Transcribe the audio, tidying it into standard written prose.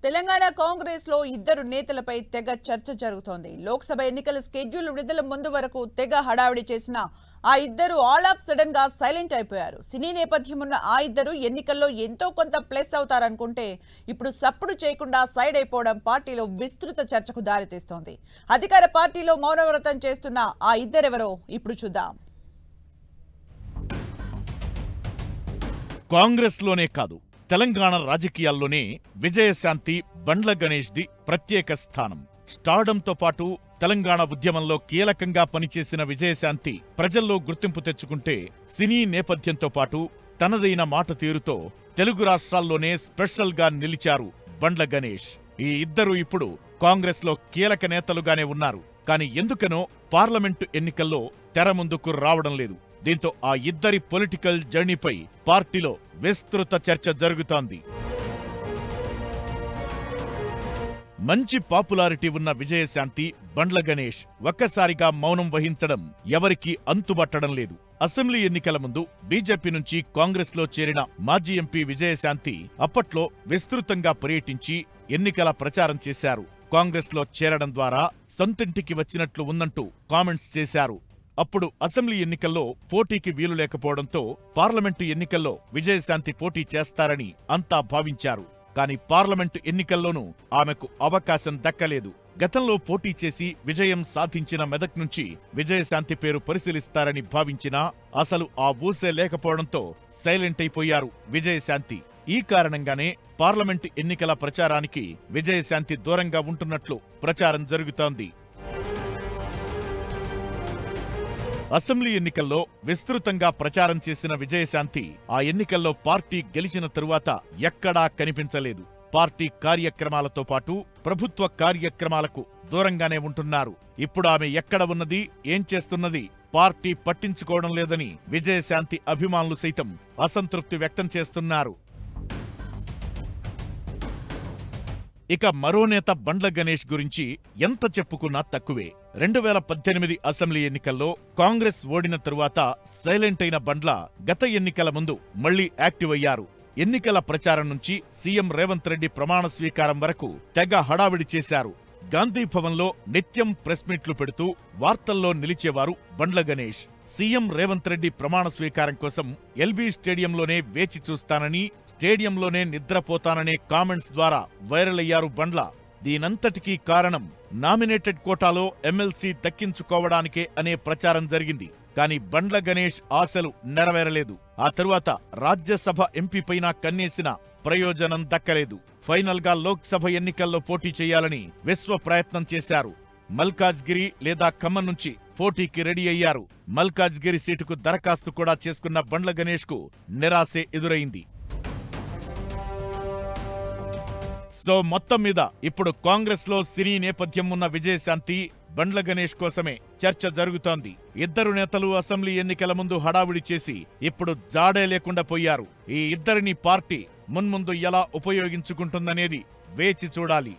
తెలంగాణ కాంగ్రెస్ లో ఇద్దరు నేతలపై తెగ చర్చ జరుగుతోంది. లోక్సభ ఎన్నికల స్కెడ్యూల్ విడుదల ముందు వరకు తెగ హడావిడి చేసిన ఆ ఇద్దరు ఆల్ ఆఫ్ సడన్ గా సైలెంట్ అయిపోయారు. సినీ నేపథ్యం ఉన్న ఆ ఇద్దరు ఎన్నికల్లో ఎంతో కొంత ప్లస్ అవుతారనుకుంటే ఇప్పుడు సప్పుడు చేయకుండా సైడ్ అయిపోవడం పార్టీలో విస్తృత చర్చకు దారితీస్తోంది. అధికార పార్టీలో మౌనవ్రతం చేస్తున్న ఆ ఇద్దరెవరో ఇప్పుడు చూద్దాం. కాంగ్రెస్ లోనే కాదు, తెలంగాణ రాజకీయాల్లోనే విజయశాంతి, బండ్ల గణేష్ ది ప్రత్యేక స్థానం. స్టార్డంతో పాటు తెలంగాణ ఉద్యమంలో కీలకంగా పనిచేసిన విజయశాంతి ప్రజల్లో గుర్తింపు తెచ్చుకుంటే, సినీ నేపథ్యంతో పాటు తనదైన మాట తీరుతో తెలుగు రాష్ట్రాల్లోనే స్పెషల్ గా నిలిచారు బండ్ల గణేష్. ఈ ఇద్దరు ఇప్పుడు కాంగ్రెస్ లో కీలక నేతలుగానే ఉన్నారు. కానీ ఎందుకనో పార్లమెంటు ఎన్నికల్లో తెర ముందుకు రావడం లేదు. దీంతో ఆ ఇద్దరి పొలిటికల్ జర్నీపై పార్టీలో విస్తృత చర్చ జరుగుతోంది. మంచి పాపులారిటీ ఉన్న విజయశాంతి, బండ్ల గణేష్ ఒక్కసారిగా మౌనం వహించడం ఎవరికీ అంతుబట్టడం లేదు. అసెంబ్లీ ఎన్నికల ముందు బీజేపీ నుంచి కాంగ్రెస్ లో చేరిన మాజీ ఎంపీ విజయశాంతి అప్పట్లో విస్తృతంగా పర్యటించి ఎన్నికల ప్రచారం చేశారు. కాంగ్రెస్ లో చేరడం ద్వారా సొంతింటికి వచ్చినట్లు ఉందంటూ కామెంట్స్ చేశారు. అప్పుడు అసెంబ్లీ ఎన్నికల్లో పోటీకి వీలు లేకపోవడంతో పార్లమెంటు ఎన్నికల్లో విజయశాంతి పోటీ చేస్తారని అంతా భావించారు. కానీ పార్లమెంటు ఎన్నికల్లోనూ ఆమెకు అవకాశం దక్కలేదు. గతంలో పోటీ చేసి విజయం సాధించిన మెదక్ నుంచి విజయశాంతి పేరు పరిశీలిస్తారని భావించినా అసలు ఆ ఊసే లేకపోవడంతో సైలెంట్ అయిపోయారు విజయశాంతి. ఈ కారణంగానే పార్లమెంటు ఎన్నికల ప్రచారానికి విజయశాంతి దూరంగా ఉంటున్నట్లు ప్రచారం జరుగుతోంది. అసెంబ్లీ ఎన్నికల్లో విస్తృతంగా ప్రచారం చేసిన విజయశాంతి ఆ ఎన్నికల్లో పార్టీ గెలిచిన తరువాత ఎక్కడా కనిపించలేదు. పార్టీ కార్యక్రమాలతో పాటు ప్రభుత్వ కార్యక్రమాలకు దూరంగానే ఉంటున్నారు. ఇప్పుడు ఆమె ఎక్కడ ఉన్నది, ఏం చేస్తున్నది పార్టీ పట్టించుకోవడం లేదని విజయశాంతి అభిమానులు సైతం అసంతృప్తి వ్యక్తం చేస్తున్నారు. ఇక మరో నేత బండ్ల గణేష్ గురించి ఎంత చెప్పుకున్నా తక్కువే. 2018 అసెంబ్లీ ఎన్నికల్లో కాంగ్రెస్ ఓడిన తరువాత సైలెంట్ అయిన బండ్ల గత ఎన్నికల ముందు మళ్లీ యాక్టివ్ అయ్యారు. ఎన్నికల ప్రచారం నుంచి సీఎం రేవంత్ రెడ్డి ప్రమాణ స్వీకారం వరకు తెగ హడావిడి చేశారు. గాంధీ భవన్లో నిత్యం ప్రెస్ మీట్లు పెడుతూ వార్తల్లో నిలిచేవారు బండ్ల గణేష్. సీఎం రేవంత్ రెడ్డి ప్రమాణ స్వీకారం కోసం ఎల్బీ స్టేడియంలోనే వేచి చూస్తానని, స్టేడియంలోనే నిద్రపోతాననే కామెంట్స్ ద్వారా వైరల్ అయ్యారు బండ్ల. దీనంతటికీ కారణం నామినేటెడ్ కోటాలో ఎమ్మెల్సీ దక్కించుకోవడానికే అనే ప్రచారం జరిగింది. కానీ బండ్ల గణేష్ ఆశలు నెరవేరలేదు. ఆ తరువాత రాజ్యసభ ఎంపీపైన కన్నేసిన ప్రయోజనం దక్కలేదు. ఫైనల్ గా లోక్సభ ఎన్నికల్లో పోటీ చేయాలని విశ్వ ప్రయత్నం చేశారు. మల్కాజ్గిరి లేదా ఖమ్మం నుంచి పోటీకి రెడీ అయ్యారు. మల్కాజ్గిరి సీటుకు దరఖాస్తు కూడా చేసుకున్న బండ్ల గణేష్ కు నిరాశే ఎదురైంది. సో మొత్తం మీద ఇప్పుడు కాంగ్రెస్ లో సినీ నేపథ్యం ఉన్న విజయశాంతి, బండ్ల గణేష్ కోసమే చర్చ జరుగుతోంది. ఇద్దరు నేతలు అసెంబ్లీ ఎన్నికల ముందు హడావిడి చేసి ఇప్పుడు జాడే లేకుండా పోయారు. ఈ ఇద్దరిని పార్టీ మున్ముందు ఎలా ఉపయోగించుకుంటుందనేది వేచి చూడాలి.